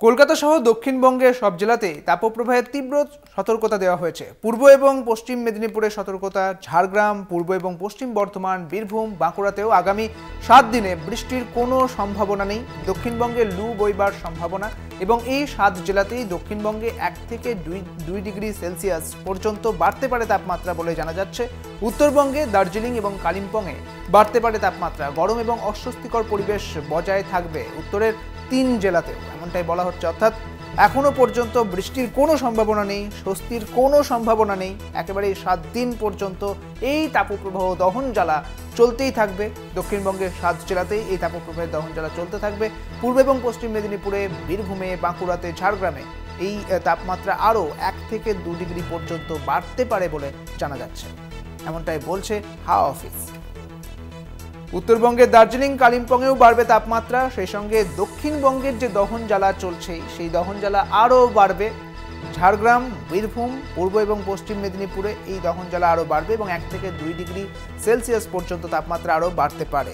কলকাতা সহ দক্ষিণবঙ্গের সব জেলাতেই তাপপ্রবাহের তীব্র সতর্কতা দেওয়া হয়েছে। পূর্ব এবং পশ্চিম মেদিনীপুরে সতর্কতা, ঝাড়গ্রাম, পূর্ব এবং পশ্চিম বর্ধমান, বীরভূম, বাঁকুড়াতেও আগামী 7 দিনে বৃষ্টির কোনো সম্ভাবনা নেই। দক্ষিণবঙ্গে লু বইবার সম্ভাবনা এবং এই 7 জেলাতেই দক্ষিণবঙ্গে 1 থেকে 2 ডিগ্রি সেলসিয়াস পর্যন্ত বাড়তে পারে তাপমাত্রা বলে জানা যাচ্ছে। উত্তরবঙ্গে দার্জিলিং এবং কালিম্পংয়ে বাড়তে পারে তাপমাত্রা। গরম এবং অস্বস্তিকর পরিবেশ বজায় থাকবে উত্তরের 3 জেলাতেও, এমনটাই বলা হচ্ছে। অর্থাৎ এখনো পর্যন্ত বৃষ্টির কোনো সম্ভাবনা নেই, স্বস্তির কোনো সম্ভাবনা নেই। একেবারে 7 দিন পর্যন্ত এই তাপপ্রবাহ দহন জ্বালা চলতেই থাকবে। দক্ষিণবঙ্গের 7 জেলাতেই এই তাপপ্রবাহের দহন জ্বালা চলতে থাকবে। পূর্ব এবং পশ্চিম মেদিনীপুরে, বীরভূমে, বাঁকুড়াতে, ঝাড়গ্রামে এই তাপমাত্রা আরও 1 থেকে 2 ডিগ্রি পর্যন্ত বাড়তে পারে বলে জানা যাচ্ছে, এমনটাই বলছে হাওয়া অফিস। উত্তরবঙ্গের দার্জিলিং, কালিম্পংয়েও বাড়বে তাপমাত্রা। সেই সঙ্গে দক্ষিণবঙ্গের যে দহন জ্বালা চলছে সেই দহন জ্বালা আরও বাড়বে। ঝাড়গ্রাম, বীরভূম, পূর্ব এবং পশ্চিম মেদিনীপুরে এই দহন জ্বালা আরও বাড়বে এবং 1 থেকে 2 ডিগ্রি সেলসিয়াস পর্যন্ত তাপমাত্রা আরও বাড়তে পারে।